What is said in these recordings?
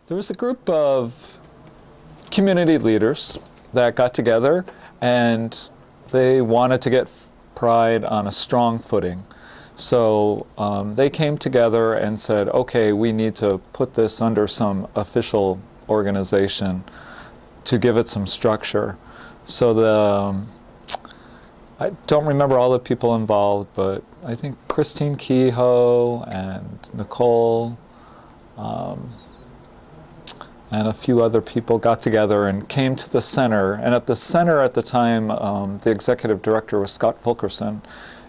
There was a group of community leaders that got together and they wanted to get Pride on a strong footing. So they came together and said, okay, we need to put this under some official organization to give it some structure. So I don't remember all the people involved, but I think Christine Kehoe and Nicole and a few other people got together and came to the center. And at the center at the time, the executive director was Scott Fulkerson,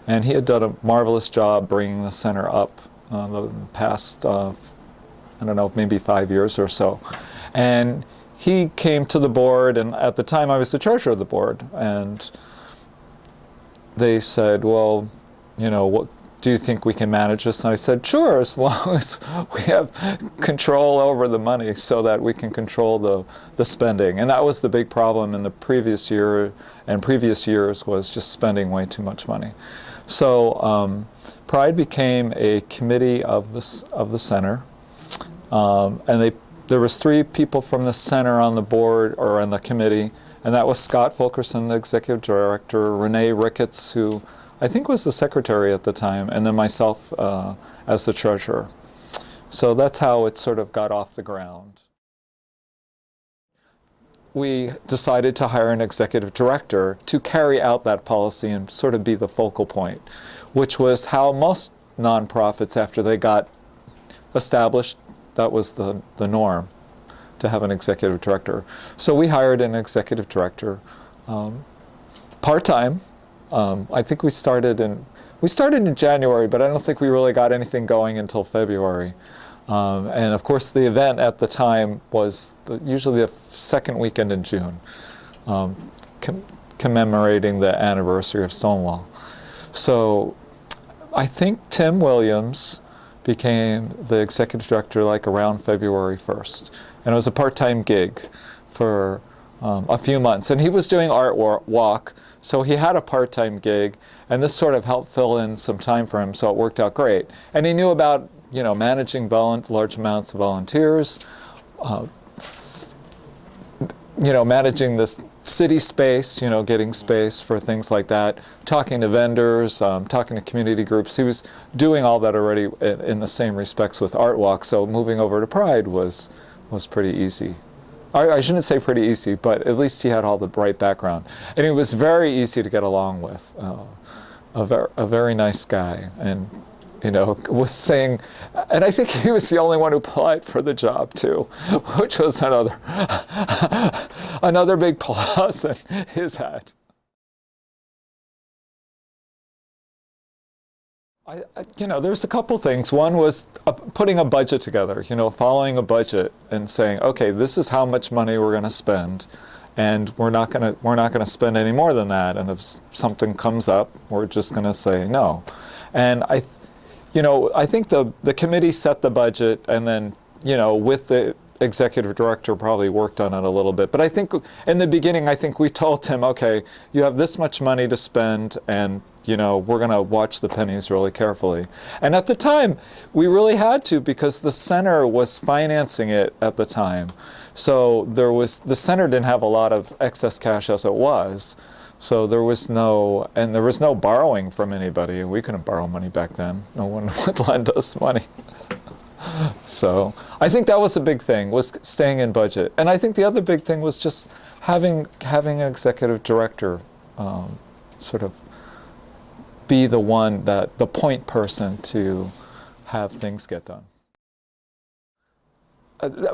and he had done a marvelous job bringing the center up the past, I don't know, maybe 5 years or so. And he came to the board, and at the time I was the treasurer of the board, and they said, well, you know, what do you think we can manage this? And I said, sure, as long as we have control over the money so that we can control the spending. And that was the big problem in the previous year and previous years, was just spending way too much money. So Pride became a committee of the center, and there was 3 people from the center on the board or on the committee, and that was Scott Fulkerson, the executive director, Renee Ricketts, who I think was the secretary at the time, and then myself as the treasurer. So that's how it sort of got off the ground. We decided to hire an executive director to carry out that policy and sort of be the focal point, which was how most nonprofits, after they got established, that was the norm, to have an executive director. So we hired an executive director, part-time. I think we started in January, but I don't think we really got anything going until February. And of course, the event at the time was usually the second weekend in June, commemorating the anniversary of Stonewall. So I think Tim Williams became the executive director like around February 1st. And it was a part-time gig for a few months. And he was doing Art Walk, so he had a part-time gig, and this sort of helped fill in some time for him, so it worked out great. And he knew about, you know, managing large amounts of volunteers, you know, managing this city space, you know, getting space for things like that, talking to vendors, talking to community groups. He was doing all that already in the same respects with Art Walk, so moving over to Pride was pretty easy. I shouldn't say pretty easy, but at least he had all the right background. And he was very easy to get along with, a very nice guy. And, you know, was saying, and I think he was the only one who applied for the job too, which was another big plus in his hat. You know, there's a couple things. One was putting a budget together, you know, following a budget and saying, okay, this is how much money we're going to spend, and we're not going to spend any more than that. And if something comes up, we're just going to say no. And I think the committee set the budget, and then, you know, with the executive director probably worked on it a little bit. But I think in the beginning, I think we told him, okay, you have this much money to spend, and you know, we're going to watch the pennies really carefully. And at the time, we really had to, because the center was financing it at the time. So the center didn't have a lot of excess cash as it was. So there was no borrowing from anybody. We couldn't borrow money back then. No one would lend us money. So I think that was a big thing, was staying in budget. And I think the other big thing was just having an executive director sort of be the point person to have things get done.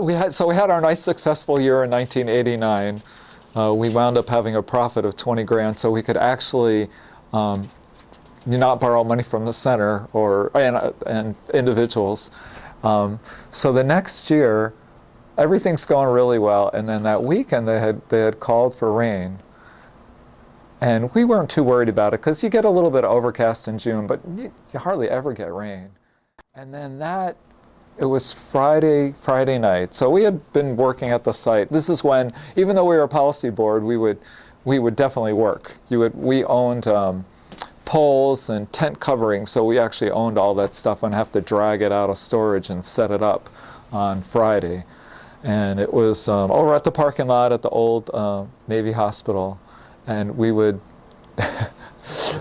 We had our nice successful year in 1989. We wound up having a profit of 20 grand, so we could actually not borrow money from the center and individuals. So the next year, everything's going really well, and then that weekend they had called for rain. And we weren't too worried about it, because you get a little bit overcast in June, but you hardly ever get rain. And then it was Friday night. So we had been working at the site. This is when, even though we were a policy board, we would definitely work. We owned poles and tent coverings, so we actually owned all that stuff and have to drag it out of storage and set it up on Friday. And it was over at the parking lot at the old Navy hospital. And we would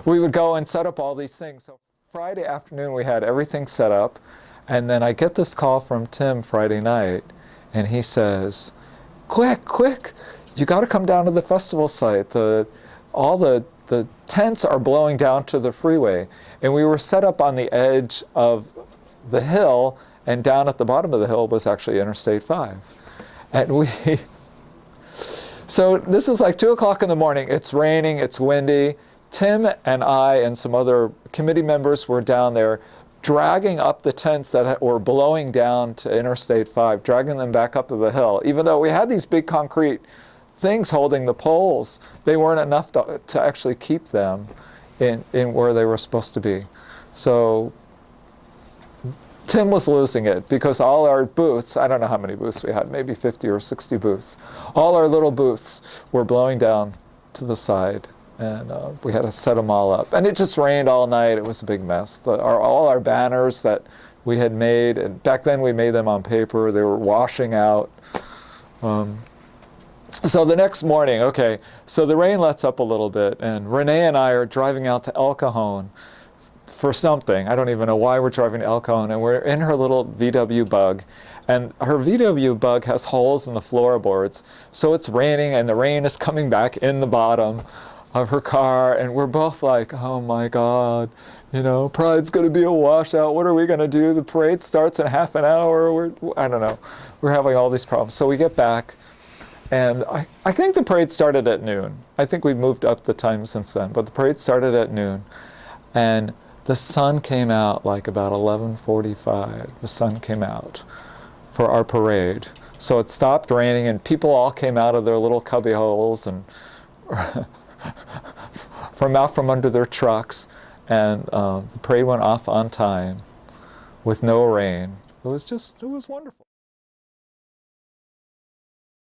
we would go and set up all these things. So Friday afternoon we had everything set up, and then I get this call from Tim Friday night, and he says, quick, quick, you got to come down to the festival site. All the tents are blowing down to the freeway. And we were set up on the edge of the hill, and down at the bottom of the hill was actually Interstate 5. And so this is like 2 o'clock in the morning. It's raining, it's windy. Tim and I and some other committee members were down there dragging up the tents that were blowing down to Interstate 5, dragging them back up to the hill. Even though we had these big concrete things holding the poles, they weren't enough to actually keep them in where they were supposed to be. So Tim was losing it because all our booths, I don't know how many booths we had, maybe 50 or 60 booths, all our little booths were blowing down to the side. And we had to set them all up. And it just rained all night. It was a big mess. All our banners that we had made, and back then we made them on paper, they were washing out. So the next morning, okay, so the rain lets up a little bit, and Renee and I are driving out to El Cajon for something. I don't even know why we're driving to El Cajon, and we're in her little VW Bug. And her VW Bug has holes in the floorboards, so it's raining, and the rain is coming back in the bottom of her car, and we're both like, oh my God, you know, Pride's going to be a washout. What are we going to do? The parade starts in half an hour. I don't know. We're having all these problems. So we get back, and I think the parade started at noon. I think we've moved up the time since then, but the parade started at noon. And the sun came out like about 11:45. The sun came out for our parade. So it stopped raining, and people all came out of their little cubby holes and from out from under their trucks, and the parade went off on time with no rain. It was wonderful.